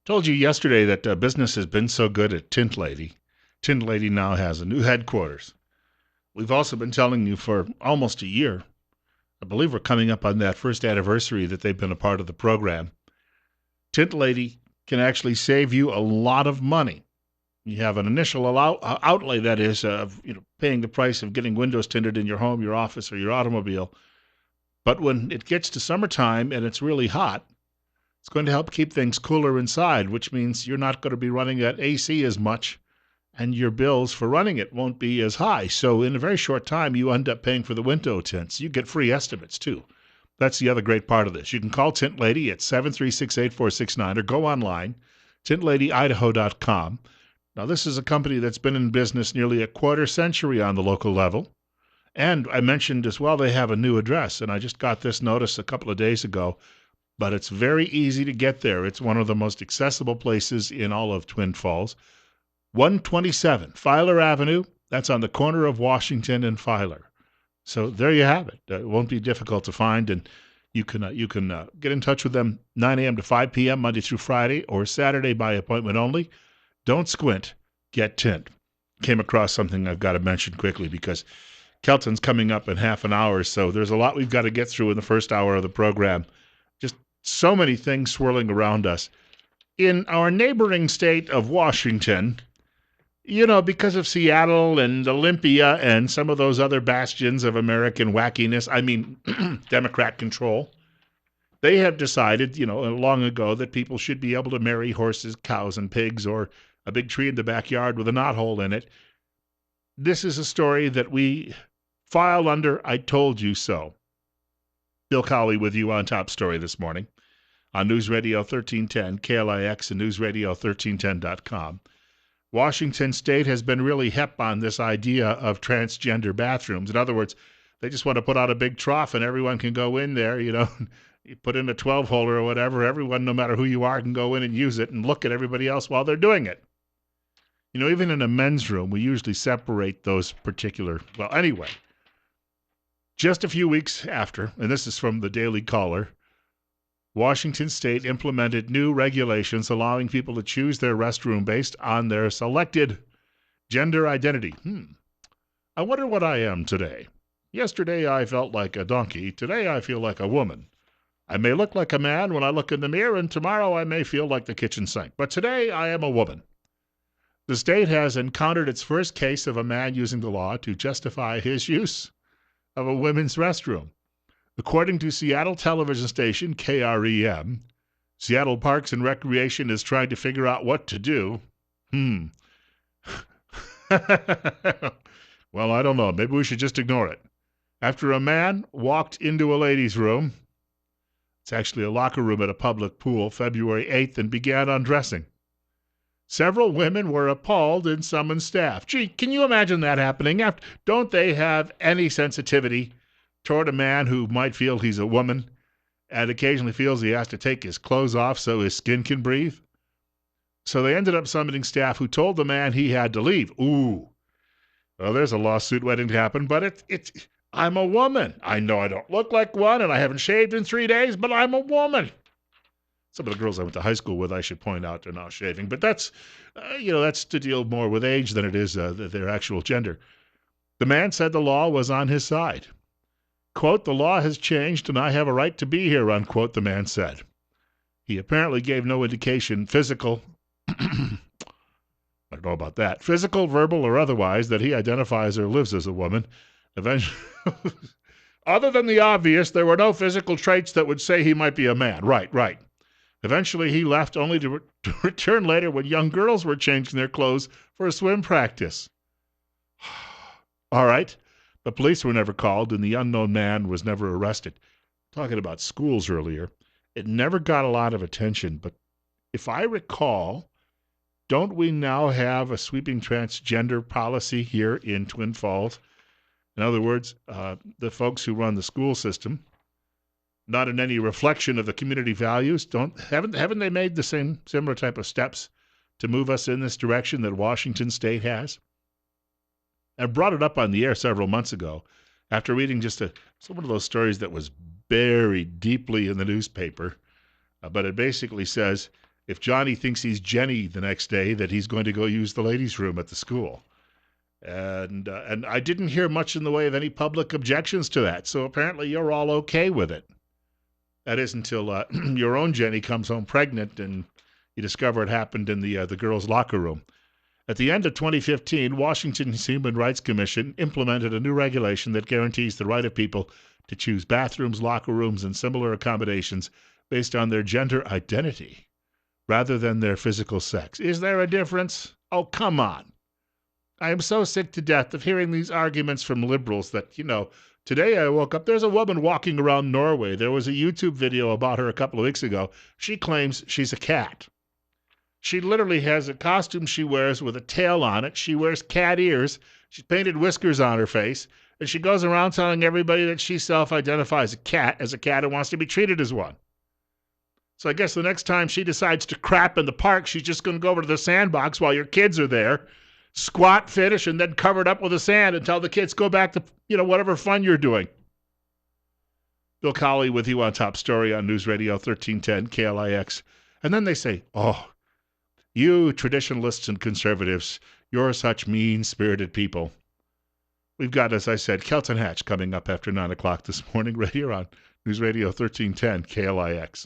Told you yesterday that business has been so good at Tint Lady. Tint Lady now has a new headquarters. We've also been telling you for almost a year. I believe we're coming up on that first anniversary that they've been a part of the program. Tint Lady can actually save you a lot of money. You have an initial outlay, that is, of paying the price of getting windows tinted in your home, your office, or your automobile. But when it gets to summertime and it's really hot, it's going to help keep things cooler inside, which means you're not going to be running that AC as much, and your bills for running it won't be as high. So in a very short time, you end up paying for the window tints. You get free estimates, too. That's the other great part of this. You can call Tint Lady at 736-8469 or go online, tintladyidaho.com. Now, this is a company that's been in business nearly a quarter century on the local level. And I mentioned as well they have a new address, and I just got this notice a couple of days ago, but it's very easy to get there. It's one of the most accessible places in all of Twin Falls. 127 Filer Avenue, that's on the corner of Washington and Filer. So there you have it. It won't be difficult to find, and you can get in touch with them 9 a.m. to 5 p.m. Monday through Friday or Saturday by appointment only. Don't squint, get tint. Came across something I've got to mention quickly because Kelton's coming up in half an hour, so there's a lot we've got to get through in the first hour of the program. Just so many things swirling around us. In our neighboring state of Washington, because of Seattle and Olympia and some of those other bastions of American wackiness, Democrat control, they have decided, long ago that people should be able to marry horses, cows, and pigs, or a big tree in the backyard with a knothole in it. This is a story that we file under I Told You So. Bill Colley with you on Top Story this morning on News Radio 1310, KLIX, and NewsRadio1310.com. Washington State has been really hep on this idea of transgender bathrooms. In other words, they just want to put out a big trough and everyone can go in there, you put in a 12-holer or whatever. Everyone, no matter who you are, can go in and use it and look at everybody else while they're doing it. Even in a men's room, we usually separate those particular... Well, anyway, just a few weeks after, and this is from the Daily Caller, Washington State implemented new regulations allowing people to choose their restroom based on their selected gender identity. I wonder what I am today. Yesterday I felt like a donkey. Today I feel like a woman. I may look like a man when I look in the mirror, and tomorrow I may feel like the kitchen sink. But today I am a woman. The state has encountered its first case of a man using the law to justify his use of a women's restroom. According to Seattle television station KREM, Seattle Parks and Recreation is trying to figure out what to do. Well, I don't know. Maybe we should just ignore it. After a man walked into a ladies' room, it's actually a locker room at a public pool, February 8th, and began undressing. Several women were appalled and summoned staff. Gee, can you imagine that happening? Don't they have any sensitivity toward a man who might feel he's a woman and occasionally feels he has to take his clothes off so his skin can breathe? So they ended up summoning staff who told the man he had to leave. Ooh. Well, there's a lawsuit waiting to happen, but I'm a woman. I know I don't look like one and I haven't shaved in 3 days, but I'm a woman. Some of the girls I went to high school with, I should point out, are now shaving. But that's to deal more with age than it is their actual gender. The man said the law was on his side. Quote, the law has changed and I have a right to be here, unquote, the man said. He apparently gave no indication, physical, I don't know about that, physical, verbal, or otherwise, that he identifies or lives as a woman. Eventually, other than the obvious, there were no physical traits that would say he might be a man. Right. Eventually, he left only to return later when young girls were changing their clothes for a swim practice. All right. The police were never called, and the unknown man was never arrested. Talking about schools earlier, it never got a lot of attention, but if I recall, don't we now have a sweeping transgender policy here in Twin Falls? In other words, the folks who run the school system, not in any reflection of the community values, haven't they made the similar type of steps to move us in this direction that Washington State has? I brought it up on the air several months ago after reading just one of those stories that was buried deeply in the newspaper. But it basically says, if Johnny thinks he's Jenny the next day, that he's going to go use the ladies' room at the school. And I didn't hear much in the way of any public objections to that. So apparently you're all okay with it. That is until your own Jenny comes home pregnant and you discover it happened in the girls' locker room. At the end of 2015, Washington's Human Rights Commission implemented a new regulation that guarantees the right of people to choose bathrooms, locker rooms, and similar accommodations based on their gender identity rather than their physical sex. Is there a difference? Oh, come on. I am so sick to death of hearing these arguments from liberals that, today I woke up, there's a woman walking around Norway. There was a YouTube video about her a couple of weeks ago. She claims she's a cat. She literally has a costume she wears with a tail on it. She wears cat ears. She's painted whiskers on her face. And she goes around telling everybody that she self-identifies as a cat and wants to be treated as one. So I guess the next time she decides to crap in the park, she's just going to go over to the sandbox while your kids are there, squat, finish, and then cover it up with the sand until the kids go back to, whatever fun you're doing. Bill Colley with you on Top Story on News Radio 1310 KLIX. And then they say, oh, you traditionalists and conservatives, you're such mean-spirited people. We've got, as I said, Kelton Hatch coming up after 9 o'clock this morning right here on News Radio 1310 KLIX.